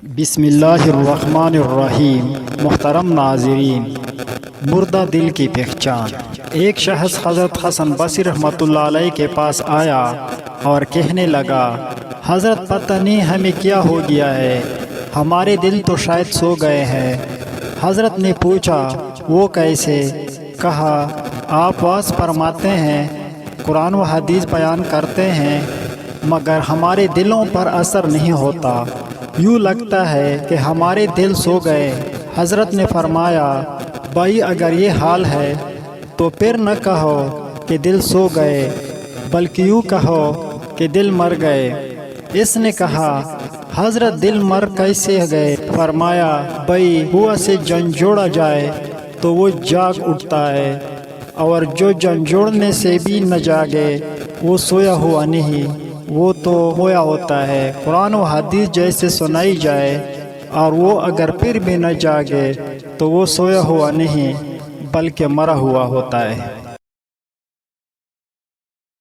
بسم اللہ الرحمن الرحیم۔ محترم ناظرین، مردہ دل کی پہچان۔ ایک شخص حضرت حسن بصری رحمۃ اللہ علیہ کے پاس آیا اور کہنے لگا، حضرت پتہ نہیں ہمیں کیا ہو گیا ہے، ہمارے دل تو شاید سو گئے ہیں۔ حضرت نے پوچھا، وہ کیسے؟ کہا، آپ واعظ فرماتے ہیں، قرآن و حدیث بیان کرتے ہیں، مگر ہمارے دلوں پر اثر نہیں ہوتا، یوں لگتا ہے کہ ہمارے دل سو گئے۔ حضرت نے فرمایا، بھائی اگر یہ حال ہے تو پھر نہ کہو کہ دل سو گئے، بلکہ یوں کہو کہ دل مر گئے۔ اس نے کہا، حضرت دل مر کیسے گئے؟ فرمایا، بھائی ہوا سے جھنجھوڑا جائے تو وہ جاگ اٹھتا ہے، اور جو جھنجھوڑنے سے بھی نہ جاگے وہ سویا ہوا نہیں، وہ تو سویا ہوتا ہے۔ قرآن و حدیث جیسے سنائی جائے اور وہ اگر پھر بھی نہ جاگے تو وہ سویا ہوا نہیں بلکہ مرا ہوا ہوتا ہے۔